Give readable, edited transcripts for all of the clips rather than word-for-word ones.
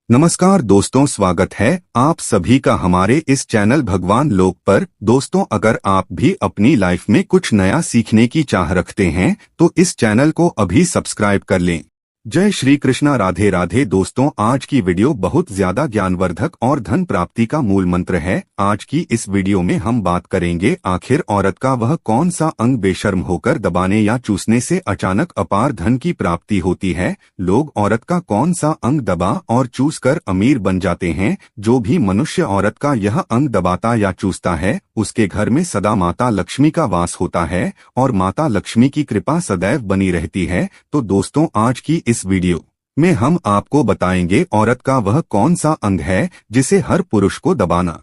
नमस्कार दोस्तों, स्वागत है आप सभी का हमारे इस चैनल भगवान लोक पर। दोस्तों, अगर आप भी अपनी लाइफ में कुछ नया सीखने की चाह रखते हैं तो इस चैनल को अभी सब्सक्राइब कर लें। जय श्री कृष्णा, राधे राधे। दोस्तों, आज की वीडियो बहुत ज्यादा ज्ञानवर्धक और धन प्राप्ति का मूल मंत्र है। आज की इस वीडियो में हम बात करेंगे आखिर औरत का वह कौन सा अंग बेशर्म होकर दबाने या चूसने से अचानक अपार धन की प्राप्ति होती है। लोग औरत का कौन सा अंग दबा और चूस कर अमीर बन जाते हैं। जो भी मनुष्य औरत का यह अंग दबाता या चूसता है उसके घर में सदा माता लक्ष्मी का वास होता है और माता लक्ष्मी की कृपा सदैव बनी रहती है। तो दोस्तों, आज की इस वीडियो में हम आपको बताएंगे औरत का वह कौन सा अंग है जिसे हर पुरुष को दबाना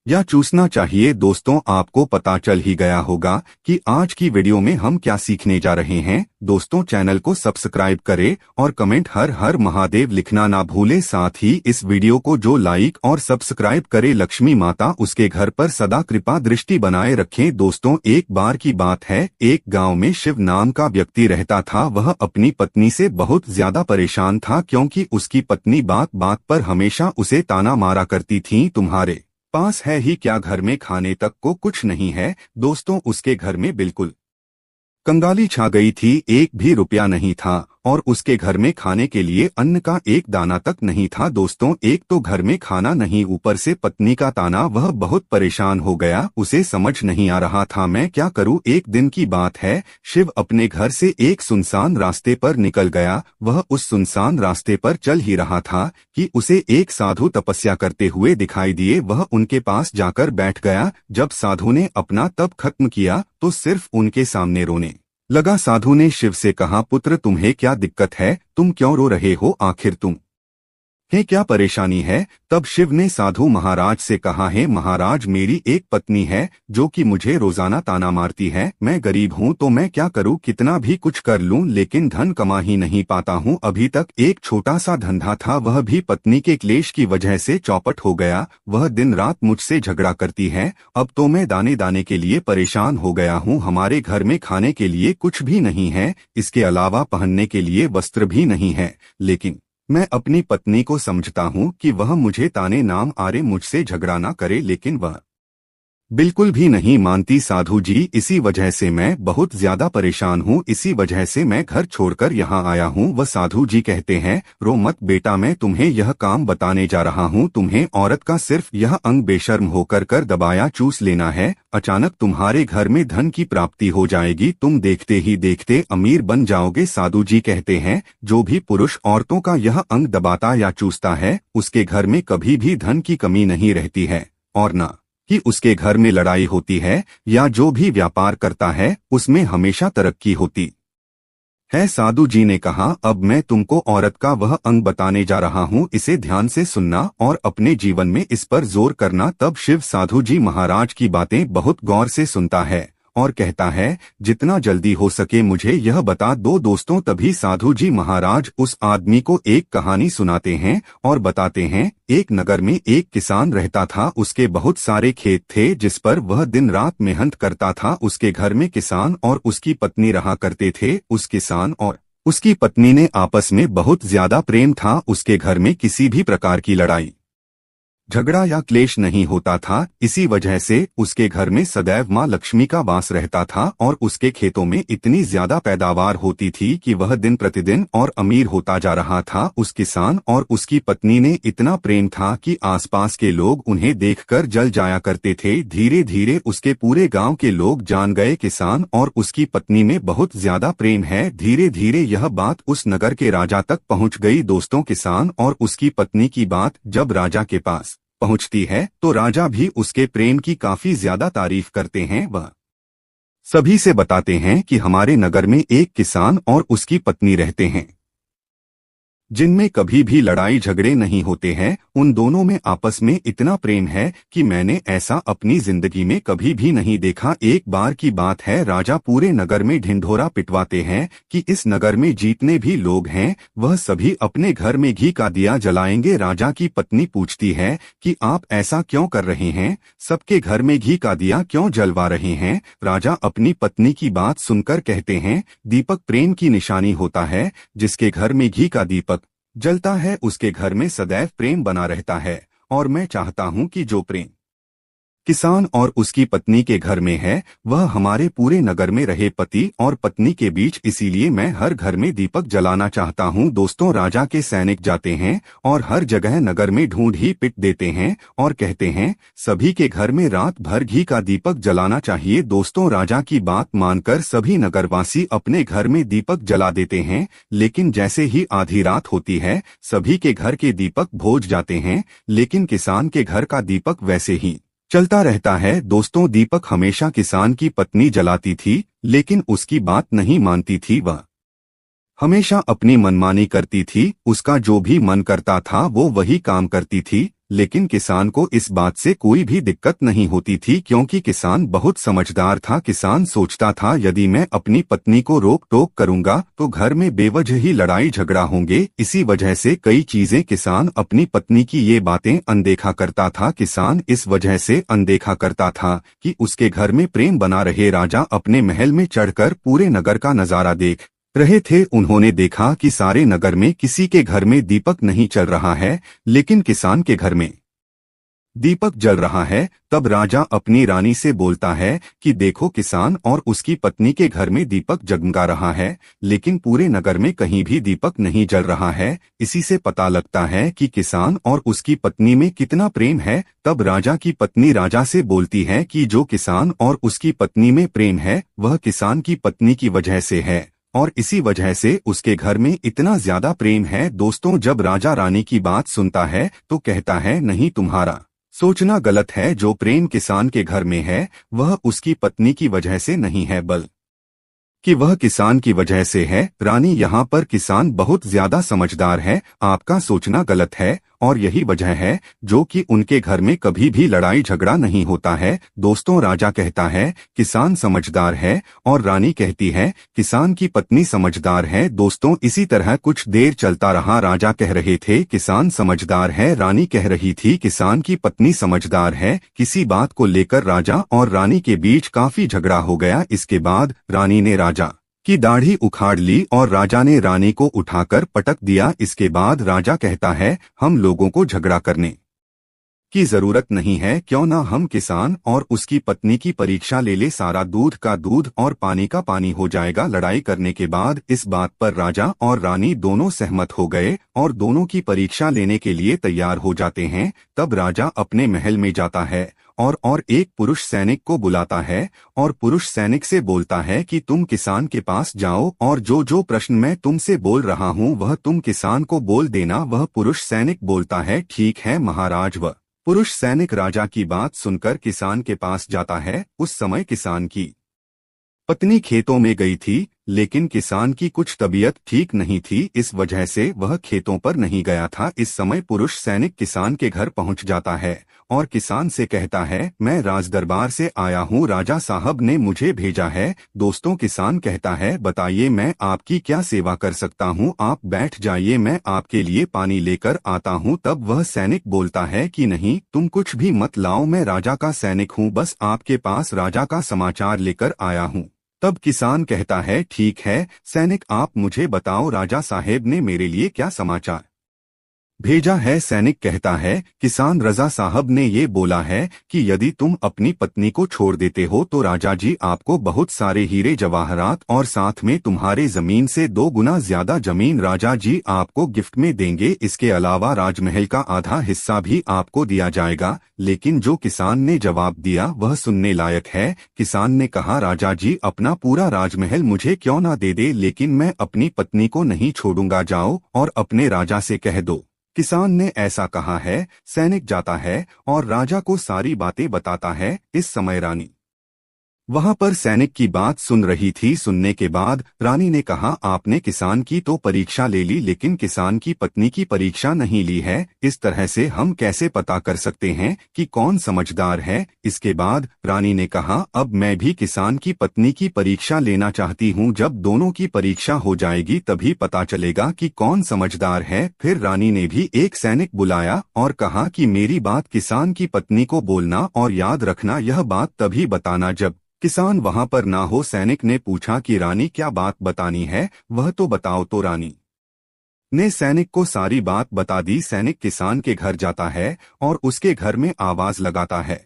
या चूसना चाहिए। दोस्तों, आपको पता चल ही गया होगा कि आज की वीडियो में हम क्या सीखने जा रहे हैं। दोस्तों, चैनल को सब्सक्राइब करें और कमेंट हर हर महादेव लिखना ना भूलें। साथ ही इस वीडियो को जो लाइक और सब्सक्राइब करे, लक्ष्मी माता उसके घर पर सदा कृपा दृष्टि बनाए रखें। दोस्तों, एक बार की बात है, एक गांव में शिव नाम का व्यक्ति रहता था। वह अपनी पत्नी से बहुत ज्यादा परेशान था क्योंकि उसकी पत्नी बात बात पर हमेशा उसे ताना मारा करती थी, तुम्हारे पास है ही क्या, घर में खाने तक को कुछ नहीं है। दोस्तों, उसके घर में बिल्कुल कंगाली छा गई थी। एक भी रुपया नहीं था और उसके घर में खाने के लिए अन्न का एक दाना तक नहीं था। दोस्तों, एक तो घर में खाना नहीं, ऊपर से पत्नी का ताना। वह बहुत परेशान हो गया, उसे समझ नहीं आ रहा था मैं क्या करूं। एक दिन की बात है, शिव अपने घर से एक सुनसान रास्ते पर निकल गया। वह उस सुनसान रास्ते पर चल ही रहा था कि उसे एक साधु तपस्या करते हुए दिखाई दिए। वह उनके पास जाकर बैठ गया। जब साधु ने अपना तप खत्म किया तो सिर्फ उनके सामने रोने लगा। साधु ने शिव से कहा, पुत्र तुम्हें क्या दिक्कत है, तुम क्यों रो रहे हो, आखिर तुम है क्या परेशानी है। तब शिव ने साधु महाराज से कहा, है महाराज, मेरी एक पत्नी है जो कि मुझे रोजाना ताना मारती है। मैं गरीब हूँ तो मैं क्या करूँ, कितना भी कुछ कर लूँ लेकिन धन कमा ही नहीं पाता हूँ। अभी तक एक छोटा सा धंधा था, वह भी पत्नी के क्लेश की वजह से चौपट हो गया। वह दिन रात मुझसे झगड़ा करती है। अब तो मैं दाने दाने के लिए परेशान हो गया हूँ। हमारे घर में खाने के लिए कुछ भी नहीं है, इसके अलावा पहनने के लिए वस्त्र भी नहीं है। लेकिन मैं अपनी पत्नी को समझता हूँ कि वह मुझे ताने नाम आरे मुझसे झगड़ा ना करे, लेकिन वह बिल्कुल भी नहीं मानती। साधु जी, इसी वजह से मैं बहुत ज्यादा परेशान हूँ, इसी वजह से मैं घर छोड़कर यहाँ आया हूँ। वह साधु जी कहते हैं, रो मत बेटा, मैं तुम्हें यह काम बताने जा रहा हूँ। तुम्हें औरत का सिर्फ यह अंग बेशर्म होकर कर दबाया चूस लेना है। अचानक तुम्हारे घर में धन की प्राप्ति हो जाएगी, तुम देखते ही देखते अमीर बन जाओगे। साधु जी कहते हैं, जो भी पुरुष औरतों का यह अंग दबाता या चूसता है उसके घर में कभी भी धन की कमी नहीं रहती है और न कि उसके घर में लड़ाई होती है, या जो भी व्यापार करता है उसमें हमेशा तरक्की होती है। साधु जी ने कहा, अब मैं तुमको औरत का वह अंग बताने जा रहा हूँ, इसे ध्यान से सुनना और अपने जीवन में इस पर जोर करना। तब शिव साधु जी महाराज की बातें बहुत गौर से सुनता है और कहता है, जितना जल्दी हो सके मुझे यह बता दो। दोस्तों, तभी साधु जी महाराज उस आदमी को एक कहानी सुनाते हैं और बताते हैं, एक नगर में एक किसान रहता था। उसके बहुत सारे खेत थे जिस पर वह दिन रात मेहनत करता था। उसके घर में किसान और उसकी पत्नी रहा करते थे। उस किसान और उसकी पत्नी ने आपस में बहुत ज्यादा प्रेम था। उसके घर में किसी भी प्रकार की लड़ाई झगड़ा या क्लेश नहीं होता था। इसी वजह से उसके घर में सदैव माँ लक्ष्मी का वास रहता था और उसके खेतों में इतनी ज्यादा पैदावार होती थी कि वह दिन प्रतिदिन और अमीर होता जा रहा था। उस किसान और उसकी पत्नी ने इतना प्रेम था कि आसपास के लोग उन्हें देखकर जल जाया करते थे। धीरे धीरे उसके पूरे गांव के लोग जान गए, किसान और उसकी पत्नी में बहुत ज्यादा प्रेम है। धीरे धीरे यह बात उस नगर के राजा तक पहुंच गई। दोस्तों, किसान और उसकी पत्नी की बात जब राजा के पास पहुंचती है तो राजा भी उसके प्रेम की काफी ज्यादा तारीफ करते हैं। वह सभी से बताते हैं कि हमारे नगर में एक किसान और उसकी पत्नी रहते हैं जिनमें कभी भी लड़ाई झगड़े नहीं होते हैं। उन दोनों में आपस में इतना प्रेम है कि मैंने ऐसा अपनी जिंदगी में कभी भी नहीं देखा। एक बार की बात है, राजा पूरे नगर में ढिंढोरा पिटवाते हैं कि इस नगर में जितने भी लोग हैं वह सभी अपने घर में घी का दिया जलाएंगे। राजा की पत्नी पूछती है कि आप ऐसा क्यों कर रहे हैं, सबके घर में घी का दिया क्यों जलवा रहे हैं। राजा अपनी पत्नी की बात सुनकर कहते हैं, दीपक प्रेम की निशानी होता है, जिसके घर में घी का दीपक जलता है उसके घर में सदैव प्रेम बना रहता है। और मैं चाहता हूं कि जो प्रेम किसान और उसकी पत्नी के घर में है वह हमारे पूरे नगर में रहे, पति और पत्नी के बीच। इसीलिए मैं हर घर में दीपक जलाना चाहता हूं। दोस्तों, राजा के सैनिक जाते हैं और हर जगह नगर में ढूंढ ही पिट देते हैं और कहते हैं सभी के घर में रात भर घी का दीपक जलाना चाहिए। दोस्तों, राजा की बात मानकर सभी नगरवासी अपने घर में दीपक जला देते हैं, लेकिन जैसे ही आधी रात होती है सभी के घर के दीपक बुझ जाते हैं, लेकिन किसान के घर का दीपक वैसे ही चलता रहता है। दोस्तों, दीपक हमेशा किसान की पत्नी जलाती थी, लेकिन उसकी बात नहीं मानती थी। वह हमेशा अपनी मनमानी करती थी, उसका जो भी मन करता था वो वही काम करती थी। लेकिन किसान को इस बात से कोई भी दिक्कत नहीं होती थी, क्योंकि किसान बहुत समझदार था। किसान सोचता था यदि मैं अपनी पत्नी को रोक टोक करूंगा तो घर में बेवजह ही लड़ाई झगड़ा होंगे। इसी वजह से कई चीजें किसान अपनी पत्नी की ये बातें अनदेखा करता था। किसान इस वजह से अनदेखा करता था कि उसके घर में प्रेम बना रहे। राजा अपने महल में चढ़कर पूरे नगर का नजारा देख रहे थे। उन्होंने देखा कि सारे नगर में किसी के घर में दीपक नहीं चल रहा है, लेकिन किसान के घर में दीपक जल रहा है। तब राजा अपनी रानी से बोलता है कि देखो, किसान और उसकी पत्नी के घर में दीपक जगमगा रहा है, लेकिन पूरे नगर में कहीं भी दीपक नहीं जल रहा है। इसी से पता लगता है कि किसान और उसकी पत्नी में कितना प्रेम है। तब राजा की पत्नी राजा से बोलती है कि जो किसान और उसकी पत्नी में प्रेम है वह किसान की पत्नी की वजह से है, और इसी वजह से उसके घर में इतना ज्यादा प्रेम है। दोस्तों, जब राजा रानी की बात सुनता है तो कहता है नहीं, तुम्हारा सोचना गलत है। जो प्रेम किसान के घर में है वह उसकी पत्नी की वजह से नहीं है, बल्कि वह किसान की वजह से है। रानी, यहाँ पर किसान बहुत ज्यादा समझदार है, आपका सोचना गलत है, और यही वजह है जो कि उनके घर में कभी भी लड़ाई झगड़ा नहीं होता है। दोस्तों, राजा कहता है किसान समझदार है और रानी कहती है किसान की पत्नी समझदार है। दोस्तों, इसी तरह कुछ देर चलता रहा। राजा कह रहे थे किसान समझदार है, रानी कह रही थी किसान की पत्नी समझदार है। किसी बात को लेकर राजा और रानी के बीच काफी झगड़ा हो गया। इसके बाद रानी ने राजा की दाढ़ी उखाड़ ली और राजा ने रानी को उठाकर पटक दिया। इसके बाद राजा कहता है हम लोगों को झगड़ा करने की जरूरत नहीं है, क्यों ना हम किसान और उसकी पत्नी की परीक्षा ले ले, सारा दूध का दूध और पानी का पानी हो जाएगा। लड़ाई करने के बाद इस बात पर राजा और रानी दोनों सहमत हो गए और दोनों की परीक्षा लेने के लिए तैयार हो जाते हैं। तब राजा अपने महल में जाता है और एक पुरुष सैनिक को बुलाता है और पुरुष सैनिक से बोलता है कि तुम किसान के पास जाओ और जो जो प्रश्न मैं तुमसे बोल रहा हूँ वह तुम किसान को बोल देना। वह पुरुष सैनिक बोलता है ठीक है महाराज। वह पुरुष सैनिक राजा की बात सुनकर किसान के पास जाता है। उस समय किसान की पत्नी खेतों में गई थी, लेकिन किसान की कुछ तबीयत ठीक नहीं थी, इस वजह से वह खेतों पर नहीं गया था। इस समय पुरुष सैनिक किसान के घर पहुंच जाता है और किसान से कहता है मैं राजदरबार से आया हूं, राजा साहब ने मुझे भेजा है। दोस्तों, किसान कहता है बताइए मैं आपकी क्या सेवा कर सकता हूं, आप बैठ जाइए, मैं आपके लिए पानी लेकर आता हूं। तब वह सैनिक बोलता है कि नहीं, तुम कुछ भी मत लाओ, मैं राजा का सैनिक हूं, बस आपके पास राजा का समाचार लेकर आया हूं। तब किसान कहता है ठीक है सैनिक, आप मुझे बताओ राजा साहेब ने मेरे लिए क्या समाचार भेजा है। सैनिक कहता है किसान, रजा साहब ने ये बोला है कि यदि तुम अपनी पत्नी को छोड़ देते हो तो राजा जी आपको बहुत सारे हीरे जवाहरात और साथ में तुम्हारे जमीन से 2 गुना ज्यादा जमीन राजा जी आपको गिफ्ट में देंगे। इसके अलावा राजमहल का आधा हिस्सा भी आपको दिया जाएगा। लेकिन जो किसान ने जवाब दिया वह सुनने लायक है। किसान ने कहा राजा जी अपना पूरा राजमहल मुझे क्यों ना दे दे, लेकिन मैं अपनी पत्नी को नहीं छोड़ूंगा, जाओ और अपने राजा से कह दो किसान ने ऐसा कहा है। सैनिक जाता है और राजा को सारी बातें बताता है। इस समय रानी वहां पर सैनिक की बात सुन रही थी। सुनने के बाद रानी ने कहा आपने किसान की तो परीक्षा ले ली, लेकिन किसान की पत्नी की परीक्षा नहीं ली है, इस तरह से हम कैसे पता कर सकते हैं कि कौन समझदार है। इसके बाद रानी ने कहा अब मैं भी किसान की पत्नी की परीक्षा लेना चाहती हूं, जब दोनों की परीक्षा हो जाएगी तभी पता चलेगा कि कौन समझदार है। फिर रानी ने भी एक सैनिक बुलाया और कहा कि मेरी बात किसान की पत्नी को बोलना और याद रखना यह बात तभी बताना जब किसान वहां पर ना हो। सैनिक ने पूछा कि रानी क्या बात बतानी है, वह तो बताओ। तो रानी ने सैनिक को सारी बात बता दी। सैनिक किसान के घर जाता है और उसके घर में आवाज लगाता है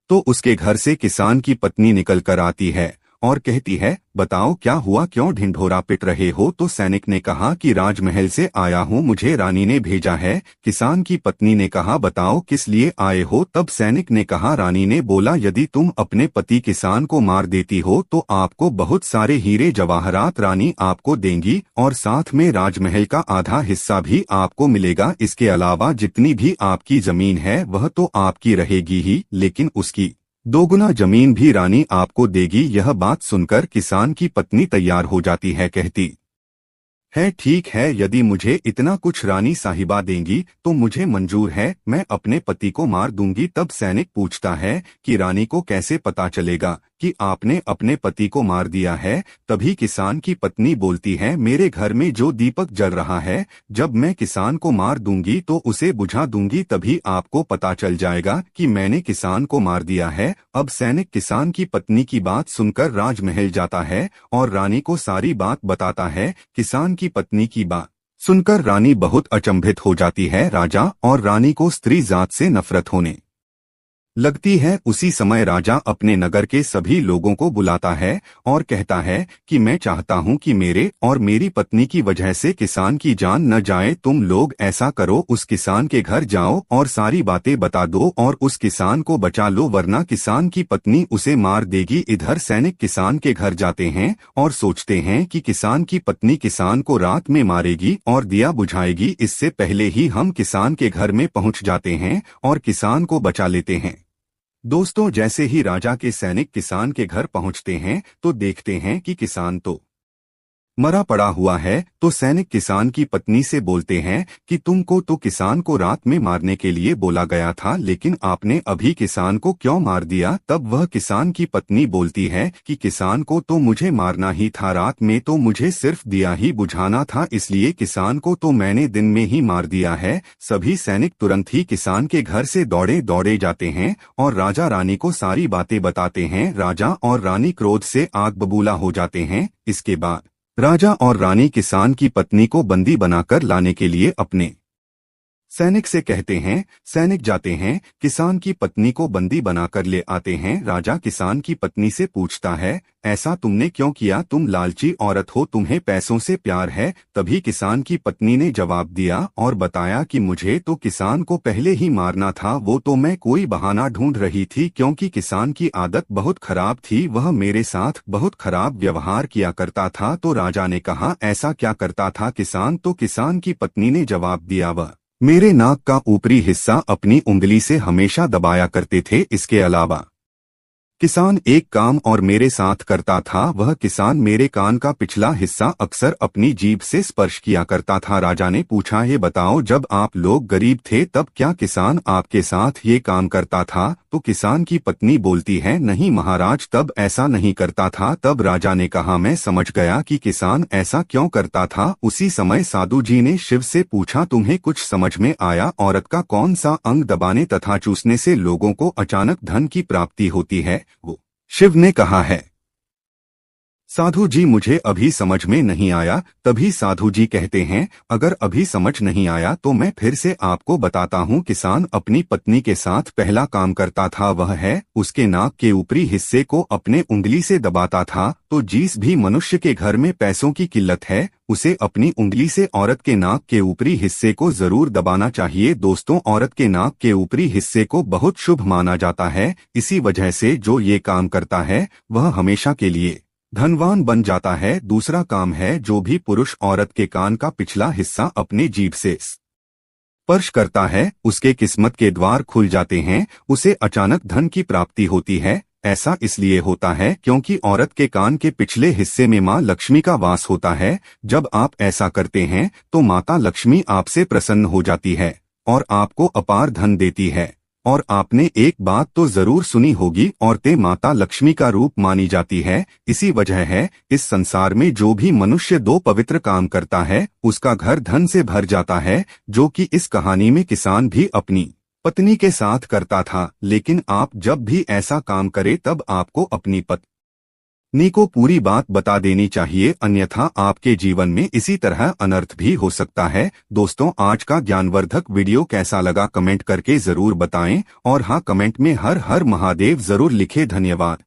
तो उसके घर से किसान की पत्नी निकल कर आती है और कहती है, बताओ क्या हुआ, क्यों ढिंढोरा पिट रहे हो। तो सैनिक ने कहा कि राजमहल से आया हूँ, मुझे रानी ने भेजा है। किसान की पत्नी ने कहा, बताओ किस लिए आए हो। तब सैनिक ने कहा, रानी ने बोला, यदि तुम अपने पति किसान को मार देती हो तो आपको बहुत सारे हीरे जवाहरात रानी आपको देंगी और साथ में राजमहल का आधा हिस्सा भी आपको मिलेगा। इसके अलावा जितनी भी आपकी जमीन है वह तो आपकी रहेगी ही, लेकिन उसकी दोगुना जमीन भी रानी आपको देगी। यह बात सुनकर किसान की पत्नी तैयार हो जाती है, कहती है, ठीक है, यदि मुझे इतना कुछ रानी साहिबा देंगी तो मुझे मंजूर है, मैं अपने पति को मार दूंगी। तब सैनिक पूछता है कि रानी को कैसे पता चलेगा कि आपने अपने पति को मार दिया है। तभी किसान की पत्नी बोलती है, मेरे घर में जो दीपक जल रहा है, जब मैं किसान को मार दूंगी तो उसे बुझा दूंगी, तभी आपको पता चल जाएगा कि मैंने किसान को मार दिया है। अब सैनिक किसान की पत्नी की बात सुनकर राजमहल जाता है और रानी को सारी बात बताता है। किसान की पत्नी की बात सुनकर रानी बहुत अचंभित हो जाती है। राजा और रानी को स्त्री जात से नफरत होने लगती है। उसी समय राजा अपने नगर के सभी लोगों को बुलाता है और कहता है कि मैं चाहता हूं कि मेरे और मेरी पत्नी की वजह से किसान की जान न जाए। तुम लोग ऐसा करो, उस किसान के घर जाओ और सारी बातें बता दो और उस किसान को बचा लो, वरना किसान की पत्नी उसे मार देगी। इधर सैनिक किसान के घर जाते हैं और सोचते हैं कि किसान की पत्नी किसान को रात में मारेगी और दिया बुझाएगी। इससे पहले ही हम किसान के घर में पहुंच जाते हैं और किसान को बचा लेते हैं। दोस्तों, जैसे ही राजा के सैनिक किसान के घर पहुंचते हैं तो देखते हैं कि किसान तो मरा पड़ा हुआ है। तो सैनिक किसान की पत्नी से बोलते हैं कि तुमको तो किसान को रात में मारने के लिए बोला गया था, लेकिन आपने अभी किसान को क्यों मार दिया। तब वह किसान की पत्नी बोलती है कि किसान को तो मुझे मारना ही था, रात में तो मुझे सिर्फ दिया ही बुझाना था, इसलिए किसान को तो मैंने दिन में ही मार दिया है। सभी सैनिक तुरंत ही किसान के घर से दौड़े दौड़े जाते हैं और राजा रानी को सारी बातें बताते हैं। राजा और रानी क्रोध से आग बबूला हो जाते हैं। इसके बाद राजा और रानी किसान की पत्नी को बंदी बनाकर लाने के लिए अपने सैनिक से कहते हैं। सैनिक जाते हैं, किसान की पत्नी को बंदी बनाकर ले आते हैं। राजा किसान की पत्नी से पूछता है, ऐसा तुमने क्यों किया, तुम लालची औरत हो, तुम्हें पैसों से प्यार है। तभी किसान की पत्नी ने जवाब दिया और बताया कि मुझे तो किसान को पहले ही मारना था, वो तो मैं कोई बहाना ढूंढ रही थी, क्योंकि किसान की आदत बहुत खराब थी, वह मेरे साथ बहुत खराब व्यवहार किया करता था। तो राजा ने कहा, ऐसा क्या करता था किसान। तो किसान की पत्नी ने जवाब दिया, वह मेरे नाक का ऊपरी हिस्सा अपनी उंगली से हमेशा दबाया करते थे। इसके अलावा किसान एक काम और मेरे साथ करता था, वह किसान मेरे कान का पिछला हिस्सा अक्सर अपनी जीभ से स्पर्श किया करता था। राजा ने पूछा, ये बताओ, जब आप लोग गरीब थे तब क्या किसान आपके साथ ये काम करता था। तो किसान की पत्नी बोलती है, नहीं महाराज, तब ऐसा नहीं करता था। तब राजा ने कहा, मैं समझ गया कि किसान ऐसा क्यों करता था। उसी समय साधु जी ने शिव से पूछा, तुम्हें कुछ समझ में आया, औरत का कौन सा अंग दबाने तथा चूसने से लोगों को अचानक धन की प्राप्ति होती है। वो शिव ने कहा है, साधु जी मुझे अभी समझ में नहीं आया। तभी साधु जी कहते हैं, अगर अभी समझ नहीं आया तो मैं फिर से आपको बताता हूँ। किसान अपनी पत्नी के साथ पहला काम करता था, वह है उसके नाक के ऊपरी हिस्से को अपने उंगली से दबाता था। तो जिस भी मनुष्य के घर में पैसों की किल्लत है, उसे अपनी उंगली से औरत के नाक के ऊपरी हिस्से को जरूर दबाना चाहिए। दोस्तों, औरत के नाक के ऊपरी हिस्से को बहुत शुभ माना जाता है। इसी वजह से जो ये काम करता है वह हमेशा के लिए धनवान बन जाता है। दूसरा काम है, जो भी पुरुष औरत के कान का पिछला हिस्सा अपने जीभ से स्पर्श करता है, उसके किस्मत के द्वार खुल जाते हैं, उसे अचानक धन की प्राप्ति होती है। ऐसा इसलिए होता है क्योंकि औरत के कान के पिछले हिस्से में मां लक्ष्मी का वास होता है। जब आप ऐसा करते हैं तो माता लक्ष्मी आपसे प्रसन्न हो जाती है और आपको अपार धन देती है। और आपने एक बात तो जरूर सुनी होगी, औरतें माता लक्ष्मी का रूप मानी जाती है। इसी वजह है इस संसार में जो भी मनुष्य दो पवित्र काम करता है उसका घर धन से भर जाता है, जो कि इस कहानी में किसान भी अपनी पत्नी के साथ करता था। लेकिन आप जब भी ऐसा काम करें तब आपको अपनी पत्नी पत्नी को पूरी बात बता देनी चाहिए, अन्यथा आपके जीवन में इसी तरह अनर्थ भी हो सकता है। दोस्तों, आज का ज्ञानवर्धक वीडियो कैसा लगा कमेंट करके जरूर बताएं, और हाँ, कमेंट में हर हर महादेव जरूर लिखे। धन्यवाद।